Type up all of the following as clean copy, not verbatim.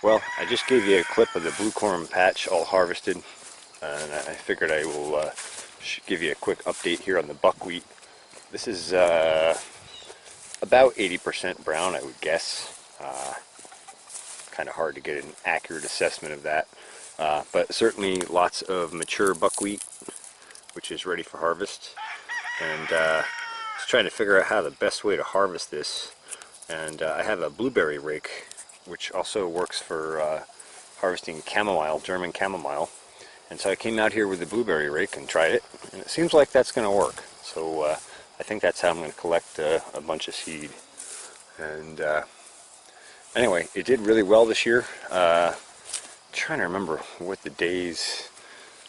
Well, I just gave you a clip of the blue corn patch all harvested, and I figured I will give you a quick update here on the buckwheat. This is about 80% brown, I would guess. Kind of hard to get an accurate assessment of that, but certainly lots of mature buckwheat, which is ready for harvest. And just trying to figure out how the best way to harvest this. And I have a blueberry rake, which also works for harvesting chamomile, German chamomile. And so I came out here with the blueberry rake and tried it, and it seems like that's going to work. So I think that's how I'm going to collect a bunch of seed. And anyway, it did really well this year. Trying to remember what the days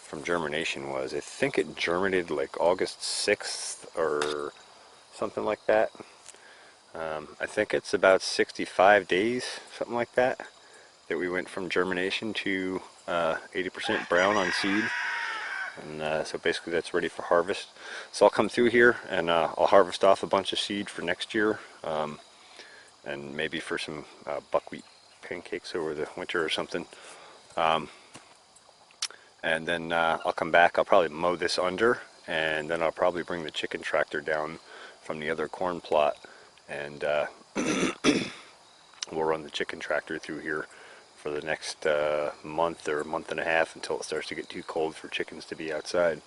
from germination was. I think it germinated like August 6th or something like that. I think it's about 65 days, something like that, that we went from germination to 80% brown on seed. And so basically that's ready for harvest. So I'll come through here and I'll harvest off a bunch of seed for next year, and maybe for some buckwheat pancakes over the winter or something. And then I'll come back. I'll probably mow this under, and then I'll probably bring the chicken tractor down from the other corn plot, and we'll run the chicken tractor through here for the next month or month and a half until it starts to get too cold for chickens to be outside.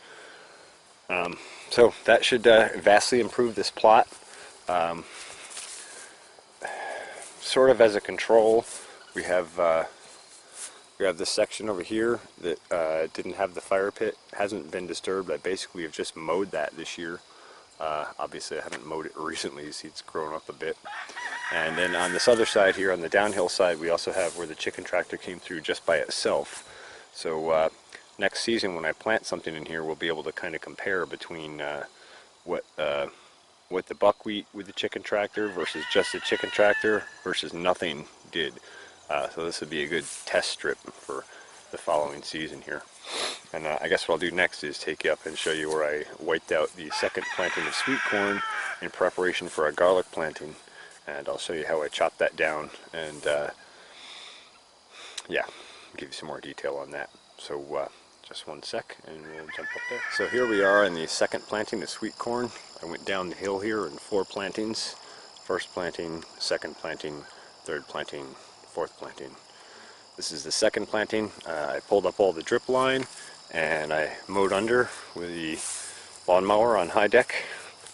So that should vastly improve this plot. Sort of as a control, we have this section over here that didn't have the fire pit, hasn't been disturbed. I basically have just mowed that this year. Obviously I haven't mowed it recently, you see it's grown up a bit. And then on this other side here, on the downhill side, we also have where the chicken tractor came through just by itself. So next season when I plant something in here, we'll be able to kind of compare between what the buckwheat with the chicken tractor versus just the chicken tractor versus nothing did. So this would be a good test strip for the following season here. And I guess what I'll do next is take you up and show you where I wiped out the second planting of sweet corn in preparation for a garlic planting. And I'll show you how I chopped that down, and yeah, give you some more detail on that. So just one sec and we'll jump up there. So here we are in the second planting of sweet corn. I went down the hill here in 4 plantings. First planting, second planting, third planting, fourth planting. This is the second planting. I pulled up all the drip line and I mowed under with the lawnmower on high deck.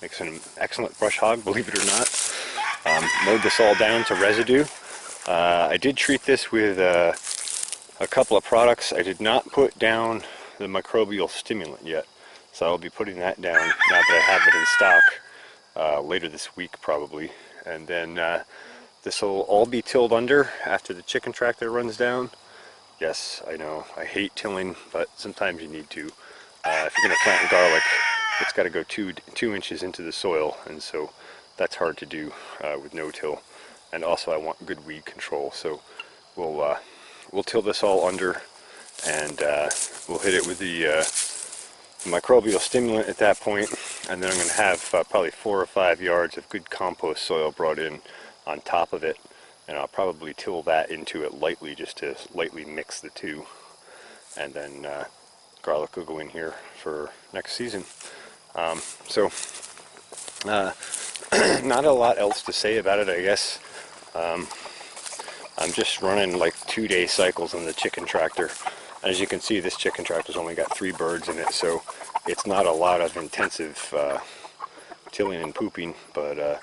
Makes an excellent brush hog, believe it or not. Mowed this all down to residue. I did treat this with a couple of products. I did not put down the microbial stimulant yet, so I'll be putting that down now that I have it in stock later this week probably. And then this will all be tilled under after the chicken tractor runs down. Yes, I know, I hate tilling, but sometimes you need to. If you're going to plant garlic, it's got to go two inches into the soil, and so that's hard to do with no-till. And also I want good weed control, so we'll till this all under, and we'll hit it with the microbial stimulant at that point, and then I'm going to have probably 4 or 5 yards of good compost soil brought in on top of it, and I'll probably till that into it lightly just to lightly mix the two, and then garlic will go in here for next season. Not a lot else to say about it, I guess. I'm just running like 2-day cycles on the chicken tractor. As you can see, this chicken tractor's only got 3 birds in it, so it's not a lot of intensive tilling and pooping, but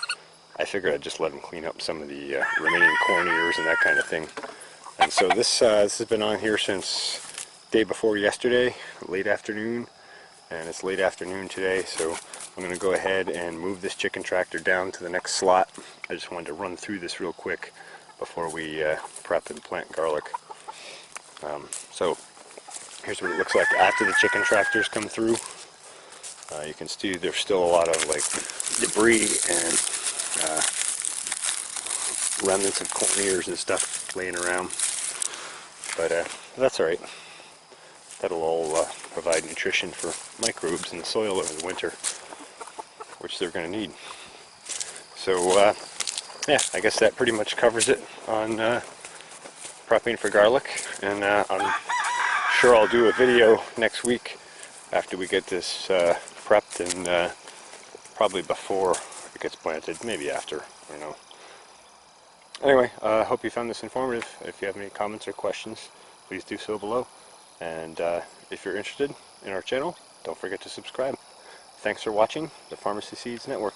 I figured I'd just let them clean up some of the remaining corn ears and that kind of thing. And so this has been on here since day before yesterday, late afternoon, and it's late afternoon today, so I'm going to go ahead and move this chicken tractor down to the next slot. I just wanted to run through this real quick before we prep and plant garlic. So here's what it looks like after the chicken tractors come through. You can see there's still a lot of like debris and remnants of corn ears and stuff laying around, but that's alright. That'll all provide nutrition for microbes in the soil over the winter, which they're going to need. So yeah, I guess that pretty much covers it on prepping for garlic, and I'm sure I'll do a video next week after we get this prepped, and probably before it gets planted, maybe after, I don't know. Anyway, I hope you found this informative. If you have any comments or questions, please do so below. And if you're interested in our channel, don't forget to subscribe. Thanks for watching the Farmacy Seeds Network.